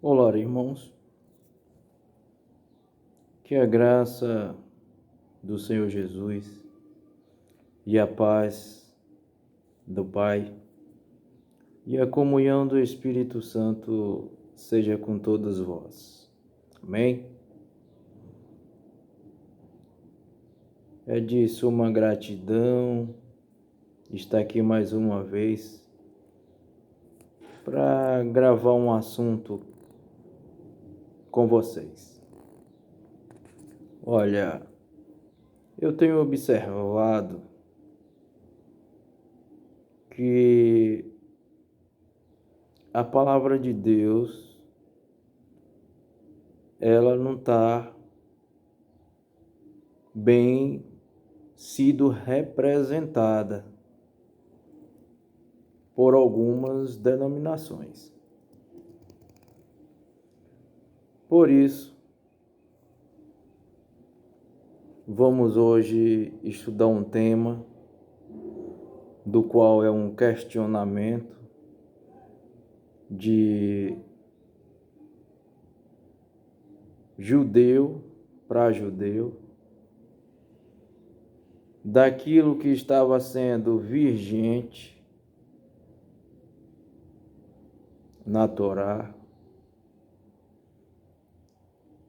Olá, irmãos. Que a graça do Senhor Jesus e a paz do Pai e a comunhão do Espírito Santo seja com todos vós. Amém? É de suma gratidão estar aqui mais uma vez para gravar um assunto com vocês. Olha, eu tenho observado que a palavra de Deus, ela não está bem sido representada por algumas denominações. Por isso, vamos hoje estudar um tema do qual é um questionamento de judeu para judeu, daquilo que estava sendo vigente na Torá,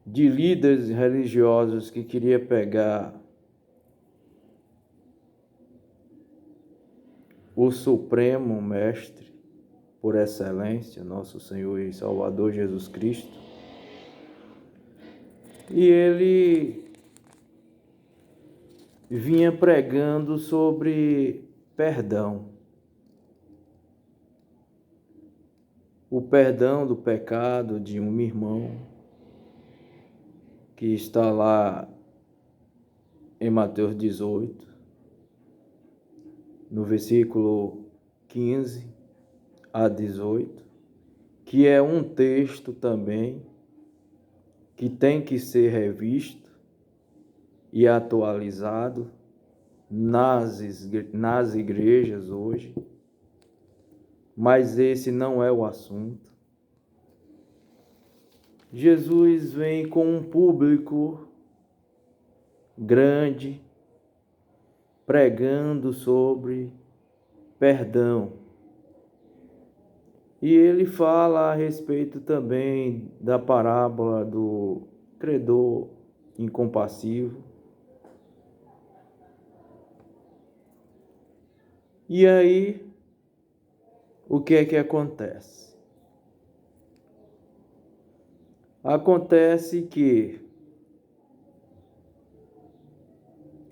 de líderes religiosos que queria pegar o Supremo Mestre por excelência, nosso Senhor e Salvador Jesus Cristo, e ele vinha pregando sobre perdão. O perdão do pecado de um irmão, que está lá em Mateus 18, no versículo 15 a 18, que é um texto também que tem que ser revisto e atualizado nas igrejas hoje, mas esse não é o assunto. Jesus vem com um público grande, pregando sobre perdão. E ele fala a respeito também da parábola do credor incompassivo. E aí, o que é que acontece? Acontece que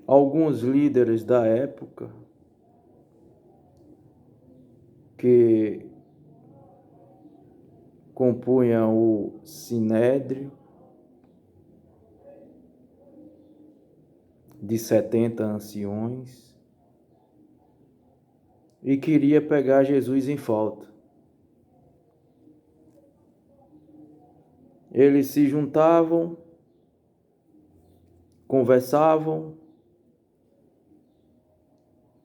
alguns líderes da época que compunham o Sinédrio de 70 anciões e queria pegar Jesus em falta. Eles se juntavam, conversavam,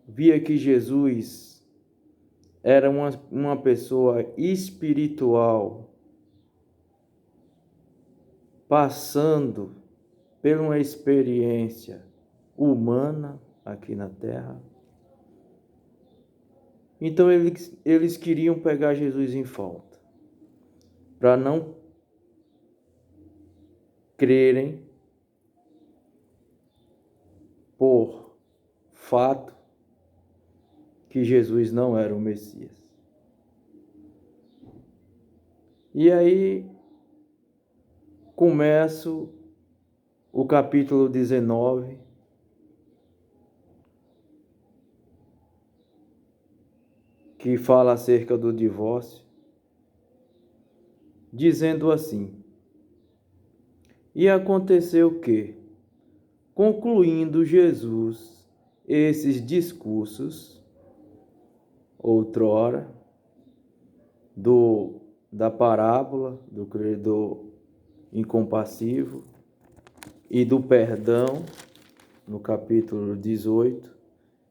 via que Jesus era uma pessoa espiritual, passando por uma experiência humana aqui na Terra. Então eles queriam pegar Jesus em falta, para não crerem por fato que Jesus não era o Messias. E aí começo o capítulo 19, que fala acerca do divórcio, dizendo assim: e aconteceu que, concluindo Jesus esses discursos, outrora, da parábola do credor incompassivo e do perdão, no capítulo 18,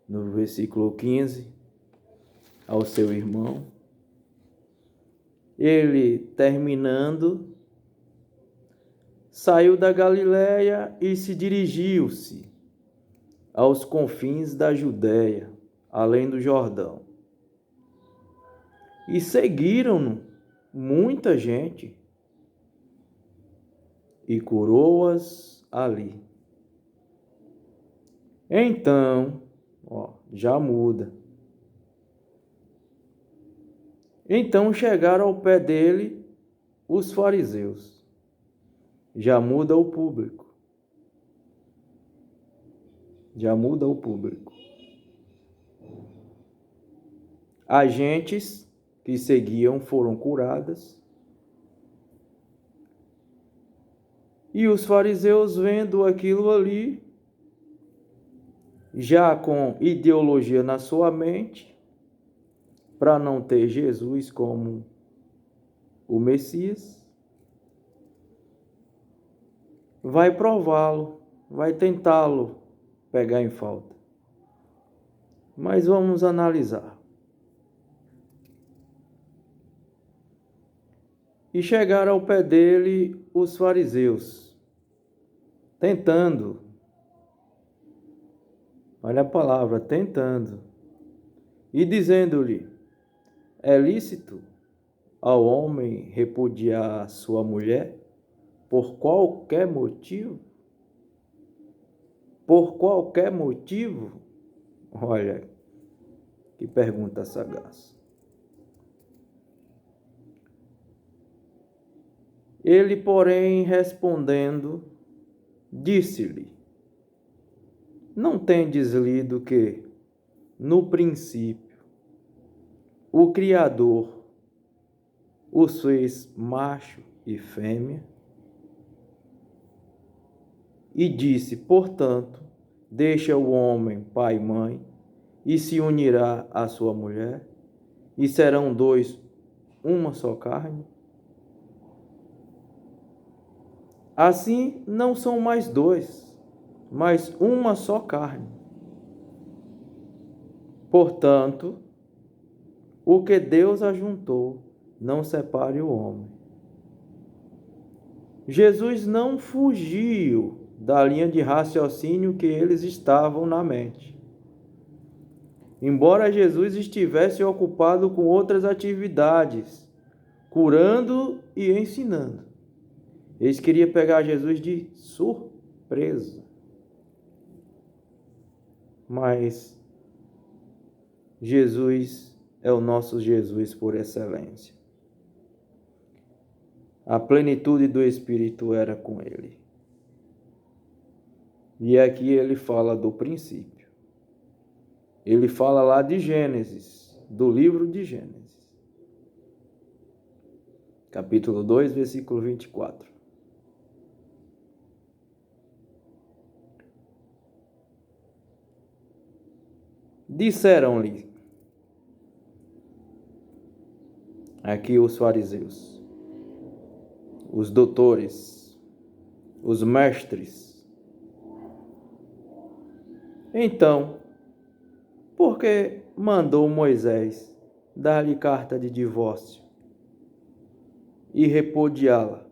no versículo 15, ao seu irmão, ele, terminando, saiu da Galiléia e se dirigiu-se aos confins da Judéia, além do Jordão. E seguiram-no muita gente e curou-as ali. Então, já muda. Então chegaram ao pé dele os fariseus. Já muda o público. Já muda o público. Agentes que seguiam foram curadas. E os fariseus, vendo aquilo ali, já com ideologia na sua mente, para não ter Jesus como o Messias, vai prová-lo, vai tentá-lo pegar em falta. Mas vamos analisar. E chegaram ao pé dele os fariseus, tentando, olha a palavra, tentando, e dizendo-lhe: é lícito ao homem repudiar sua mulher por qualquer motivo? Por qualquer motivo? Olha, que pergunta sagaz. Ele, porém, respondendo, disse-lhe: não tendes lido que, no princípio, o Criador os fez macho e fêmea? E disse, portanto, deixa o homem pai e mãe, e se unirá à sua mulher, e serão dois uma só carne? Assim não são mais dois, mas uma só carne. Portanto, o que Deus ajuntou, não separe o homem. Jesus não fugiu da linha de raciocínio que eles estavam na mente. Embora Jesus estivesse ocupado com outras atividades, curando e ensinando, eles queriam pegar Jesus de surpresa. Mas Jesus é o nosso Jesus por excelência. A plenitude do Espírito era com ele. E aqui ele fala do princípio. Ele fala lá de Gênesis, do livro de Gênesis. Capítulo 2, versículo 24. Disseram-lhe, aqui os fariseus, os doutores, os mestres. Então, por que mandou Moisés dar-lhe carta de divórcio e repudiá-la?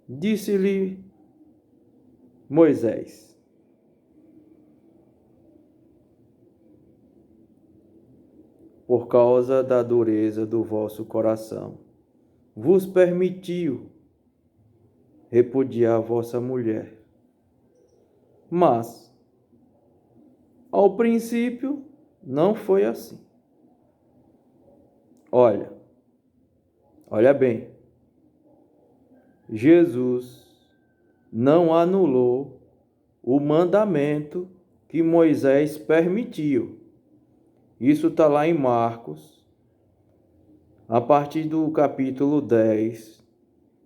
Disse-lhe Moisés: por causa da dureza do vosso coração, vos permitiu repudiar vossa mulher. Mas, ao princípio, não foi assim. Olha bem, Jesus não anulou o mandamento que Moisés permitiu. Isso está lá em Marcos, a partir do capítulo 10,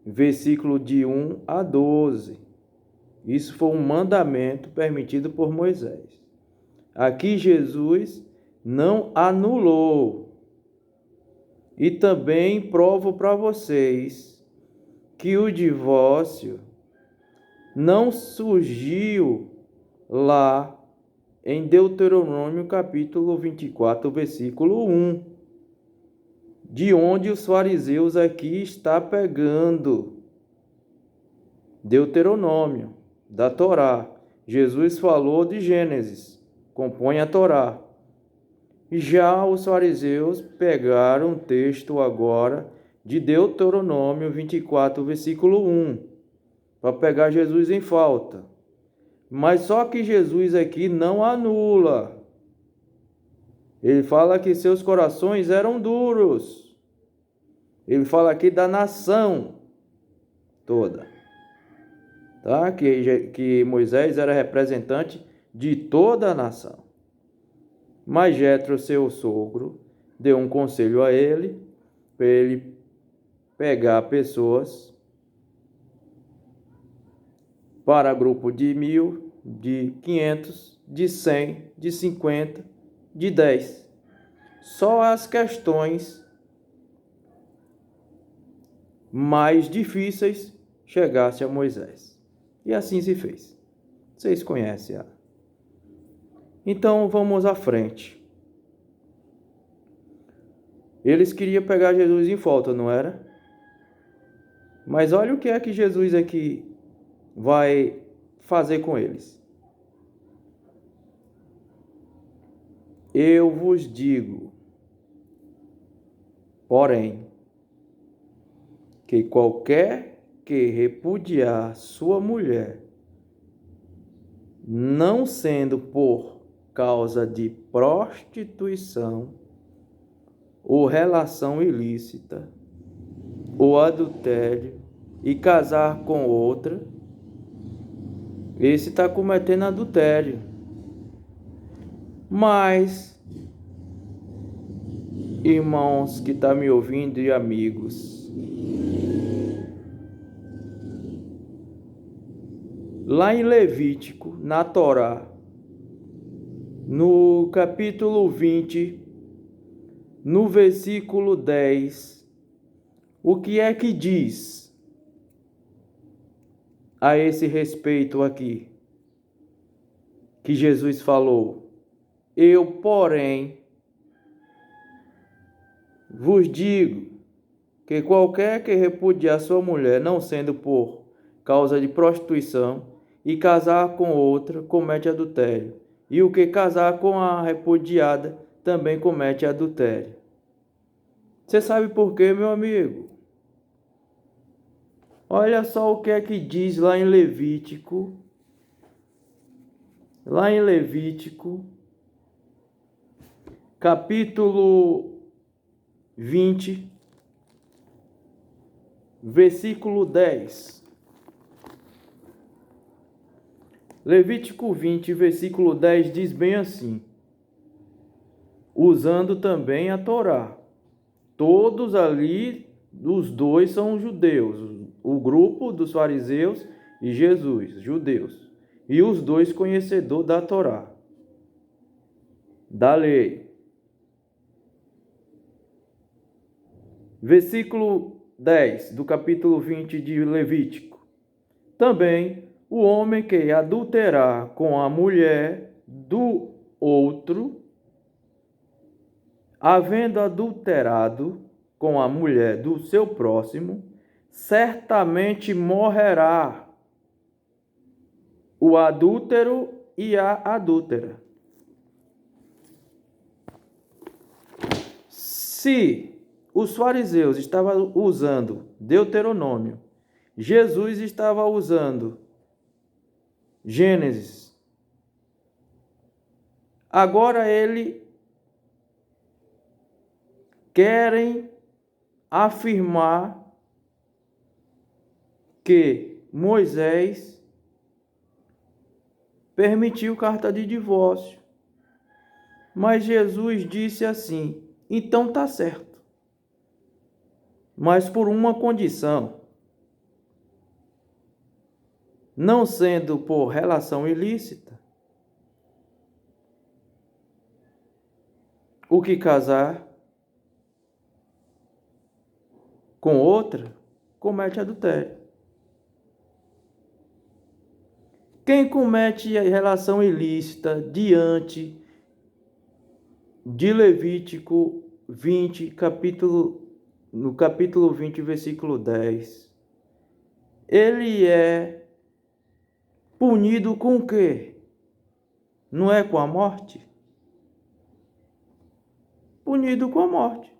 versículo de 1 a 12. Isso foi um mandamento permitido por Moisés. Aqui Jesus não anulou. E também provo para vocês que o divórcio não surgiu lá em Deuteronômio capítulo 24, versículo 1, de onde os fariseus aqui está pegando. Deuteronômio, da Torá. Jesus falou de Gênesis, compõe a Torá. Já os fariseus pegaram o texto agora de Deuteronômio 24, versículo 1, para pegar Jesus em falta. Mas só que Jesus aqui não anula. Ele fala que seus corações eram duros. Ele fala aqui da nação toda. Tá? Que Moisés era representante de toda a nação. Mas Jetro, seu sogro, deu um conselho a ele, para ele pegar pessoas para grupo de 1.000, de 500, de 100, de 50, de 10. Só as questões mais difíceis chegassem a Moisés. E assim se fez. Vocês conhecem ela. Então vamos à frente. Eles queriam pegar Jesus em falta, não era? Mas olha o que é que Jesus aqui vai fazer com eles. Eu vos digo, porém, que qualquer que repudiar sua mulher, não sendo por causa de prostituição, ou relação ilícita, ou adultério, e casar com outra, esse está cometendo adultério. Mas, irmãos que estão me ouvindo e amigos, lá em Levítico, na Torá, no capítulo 20, no versículo 10, o que é que diz a esse respeito aqui? Que Jesus falou: eu, porém, vos digo que qualquer que repudiar sua mulher, não sendo por causa de prostituição, e casar com outra, comete adultério. E o que casar com a repudiada, também comete adultério. Você sabe por quê, meu amigo? Olha só o que é que diz lá em Levítico. Lá em Levítico, capítulo 20, versículo 10. Levítico 20, versículo 10 diz bem assim: usando também a Torá. Todos ali, os dois são judeus, o grupo dos fariseus e Jesus, judeus. E os dois conhecedores da Torá, da lei. Versículo 10 do capítulo 20 de Levítico. Também o homem que adulterar com a mulher do outro, havendo adulterado com a mulher do seu próximo, certamente morrerá o adúltero e a adúltera. Se os fariseus estavam usando Deuteronômio, Jesus estava usando Gênesis, agora ele querem afirmar que Moisés permitiu carta de divórcio. Mas Jesus disse assim: então tá certo. Mas por uma condição: não sendo por relação ilícita, o que casar com outra comete adultério. Quem comete a relação ilícita diante de Levítico 20, no capítulo 20, versículo 10, ele é punido com o quê? Não é com a morte? Punido com a morte.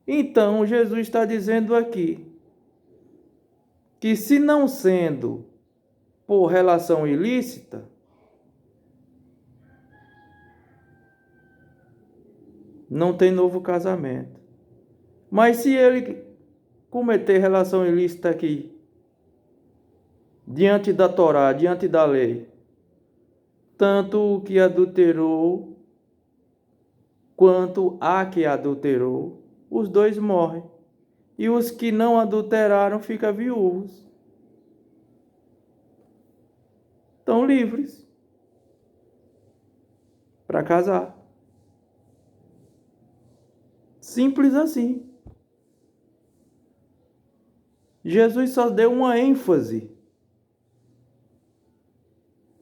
Então, Jesus está dizendo aqui que, se não sendo por relação ilícita, não tem novo casamento. Mas se ele cometer relação ilícita aqui, diante da Torá, diante da lei, tanto o que adulterou quanto a que adulterou, os dois morrem. E os que não adulteraram ficam viúvos. Estão livres para casar. Simples assim. Jesus só deu uma ênfase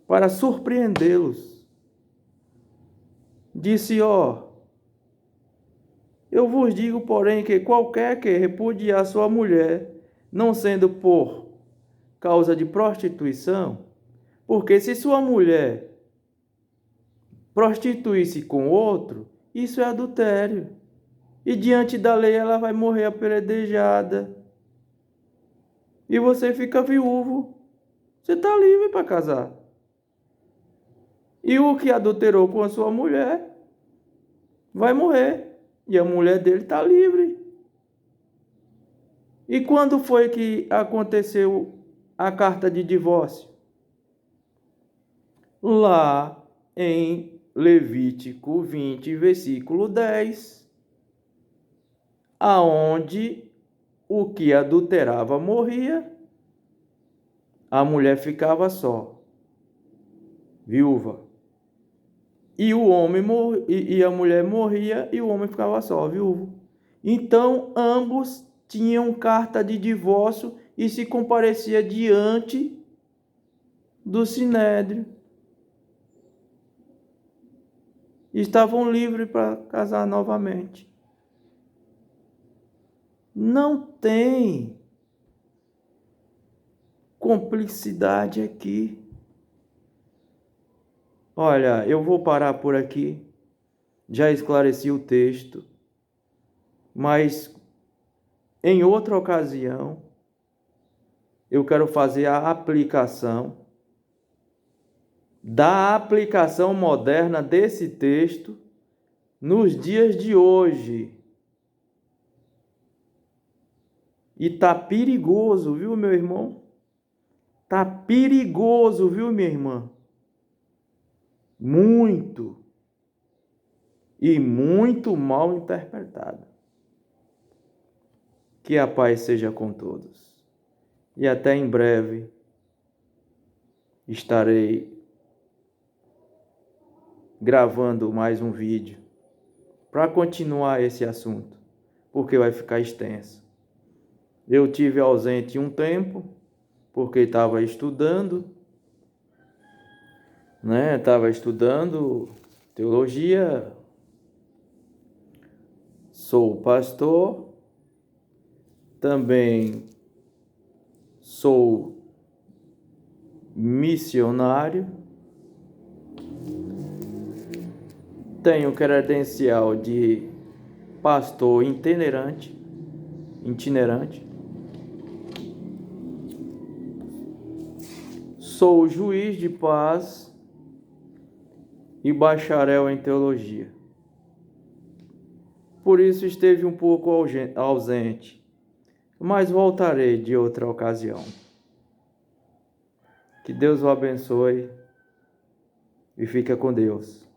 para surpreendê-los. Disse: eu vos digo, porém, que qualquer que repudiar sua mulher, não sendo por causa de prostituição, porque se sua mulher prostituir-se com outro, isso é adultério. E diante da lei ela vai morrer apedrejada. E você fica viúvo. Você está livre para casar. E o que adulterou com a sua mulher vai morrer. E a mulher dele está livre. E quando foi que aconteceu a carta de divórcio? Lá em Levítico 20, versículo 10, aonde o que adulterava morria, a mulher ficava só, viúva. E o homem e a mulher morria e o homem ficava só, viúvo. Então ambos tinham carta de divórcio e se comparecia diante do sinédrio. Estavam livres para casar novamente. Não tem complicidade aqui. Olha, eu vou parar por aqui. Já esclareci o texto, mas em outra ocasião eu quero fazer a aplicação da aplicação moderna desse texto nos dias de hoje. E tá perigoso, viu, meu irmão? Tá perigoso, viu, minha irmã? Muito. E muito mal interpretado. Que a paz seja com todos. E até em breve estarei gravando mais um vídeo para continuar esse assunto, porque vai ficar extenso. Eu tive ausente um tempo, porque estava estudando, Estava estudando teologia, sou pastor, também sou missionário, tenho credencial de pastor itinerante, sou juiz de paz e bacharel em teologia. Por isso esteve um pouco ausente, mas voltarei de outra ocasião. Que Deus o abençoe e fica com Deus.